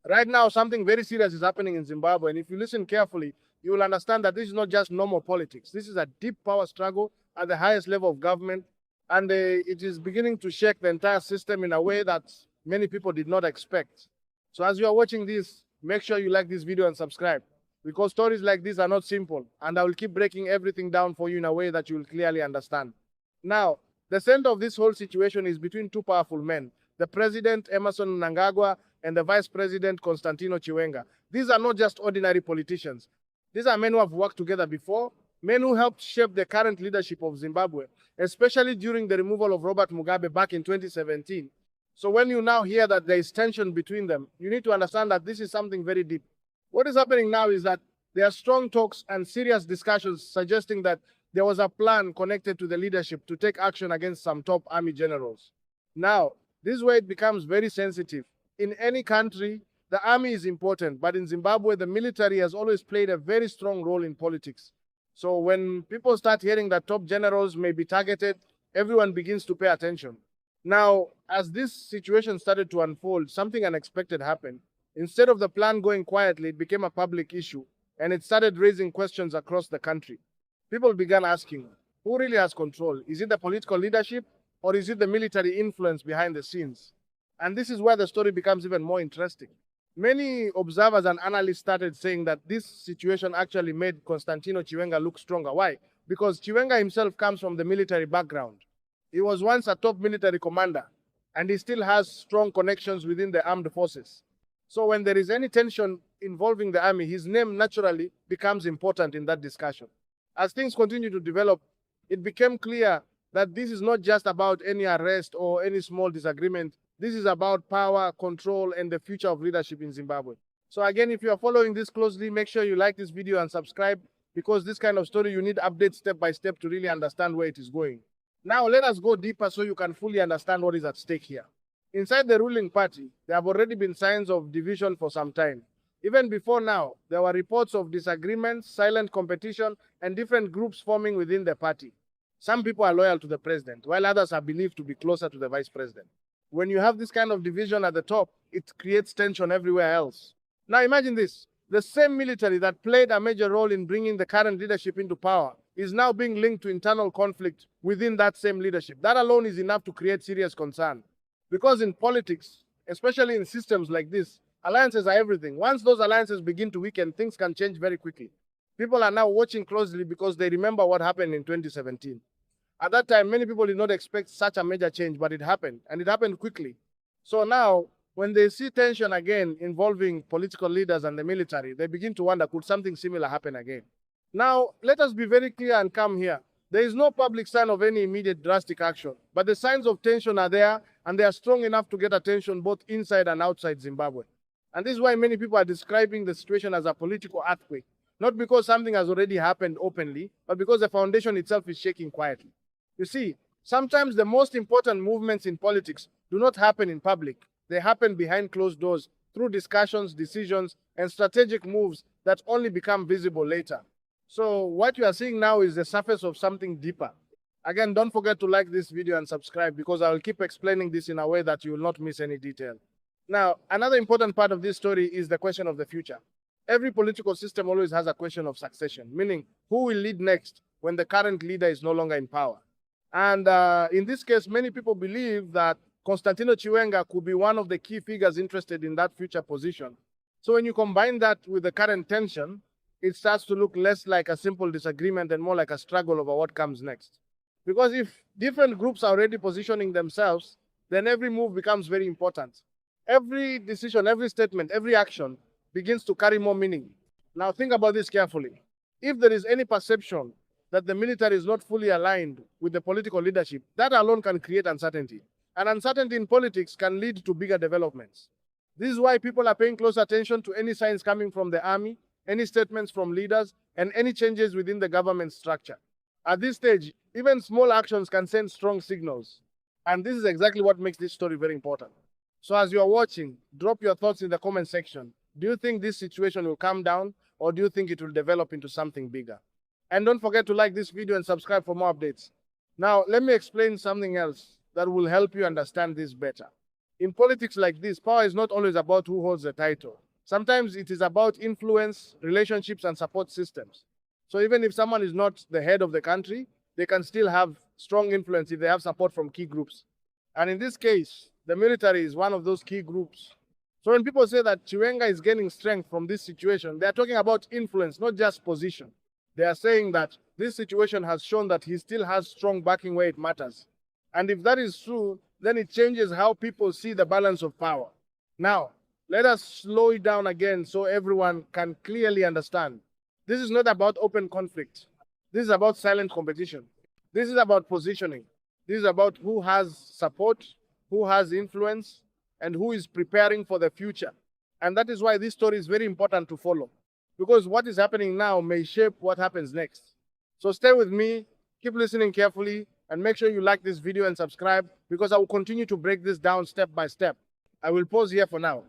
Right now, something very serious is happening in Zimbabwe, and if you listen carefully, you will understand that this is not just normal politics. This is a deep power struggle at the highest level of government, and it is beginning to shake the entire system in a way that many people did not expect. So as you are watching this, make sure you like this video and subscribe, because stories like this are not simple, and I will keep breaking everything down for you in a way that you will clearly understand. Now, the center of this whole situation is between two powerful men, the president, Emerson Mnangagwa, and the vice president, Constantino Chiwenga. These are not just ordinary politicians. These are men who have worked together before, men who helped shape the current leadership of Zimbabwe, especially during the removal of Robert Mugabe back in 2017. So when you now hear that there is tension between them, you need to understand that this is something very deep. What is happening now is that there are strong talks and serious discussions suggesting that there was a plan connected to the leadership to take action against some top army generals. Now, this is where it becomes very sensitive. In any country, the army is important, but in Zimbabwe, the military has always played a very strong role in politics. So when people start hearing that top generals may be targeted, everyone begins to pay attention. Now, as this situation started to unfold, something unexpected happened. Instead of the plan going quietly, it became a public issue, and it started raising questions across the country. People began asking, who really has control? Is it the political leadership, or is it the military influence behind the scenes? And this is where the story becomes even more interesting. Many observers and analysts started saying that this situation actually made Constantino Chiwenga look stronger. Why? Because Chiwenga himself comes from the military background. He was once a top military commander, and he still has strong connections within the armed forces. So when there is any tension involving the army, his name naturally becomes important in that discussion. As things continue to develop, it became clear that this is not just about any arrest or any small disagreement. This is about power, control, and the future of leadership in Zimbabwe. So again, if you are following this closely, make sure you like this video and subscribe, because this kind of story, you need updates step by step to really understand where it is going. Now, let us go deeper so you can fully understand what is at stake here. Inside the ruling party, there have already been signs of division for some time. Even before now, there were reports of disagreements, silent competition, and different groups forming within the party. Some people are loyal to the president, while others are believed to be closer to the vice president. When you have this kind of division at the top, it creates tension everywhere else. Now imagine this. The same military that played a major role in bringing the current leadership into power is now being linked to internal conflict within that same leadership. That alone is enough to create serious concern. Because in politics, especially in systems like this, alliances are everything. Once those alliances begin to weaken, things can change very quickly. People are now watching closely because they remember what happened in 2017. At that time, many people did not expect such a major change, but it happened, and it happened quickly. So now, when they see tension again involving political leaders and the military, they begin to wonder, could something similar happen again? Now, let us be very clear and calm here. There is no public sign of any immediate drastic action, but the signs of tension are there, and they are strong enough to get attention both inside and outside Zimbabwe. And this is why many people are describing the situation as a political earthquake, not because something has already happened openly, but because the foundation itself is shaking quietly. You see, sometimes the most important movements in politics do not happen in public. They happen behind closed doors through discussions, decisions, and strategic moves that only become visible later. So what you are seeing now is the surface of something deeper. Again, don't forget to like this video and subscribe, because I will keep explaining this in a way that you will not miss any detail. Now, another important part of this story is the question of the future. Every political system always has a question of succession, meaning who will lead next when the current leader is no longer in power. And in this case, many people believe that Constantino Chiwenga could be one of the key figures interested in that future position. So when you combine that with the current tension, it starts to look less like a simple disagreement and more like a struggle over what comes next. Because if different groups are already positioning themselves, then every move becomes very important. Every decision, every statement, every action begins to carry more meaning. Now think about this carefully. If there is any perception that the military is not fully aligned with the political leadership, that alone can create uncertainty. And uncertainty in politics can lead to bigger developments. This is why people are paying close attention to any signs coming from the army, any statements from leaders, and any changes within the government structure. At this stage, even small actions can send strong signals. And this is exactly what makes this story very important. So as you are watching, drop your thoughts in the comment section. Do you think this situation will calm down, or do you think it will develop into something bigger? And don't forget to like this video and subscribe for more updates. Now, let me explain something else that will help you understand this better. In politics like this, power is not always about who holds the title. Sometimes it is about influence, relationships, and support systems. So even if someone is not the head of the country, they can still have strong influence if they have support from key groups. And in this case, the military is one of those key groups. So when people say that Chiwenga is gaining strength from this situation, they are talking about influence, not just position. They are saying that this situation has shown that he still has strong backing where it matters. And if that is true, then it changes how people see the balance of power. Now, let us slow it down again so everyone can clearly understand. This is not about open conflict. This is about silent competition. This is about positioning. This is about who has support, who has influence, and who is preparing for the future. And that is why this story is very important to follow. Because what is happening now may shape what happens next. So stay with me, keep listening carefully, and make sure you like this video and subscribe, because I will continue to break this down step by step. I will pause here for now.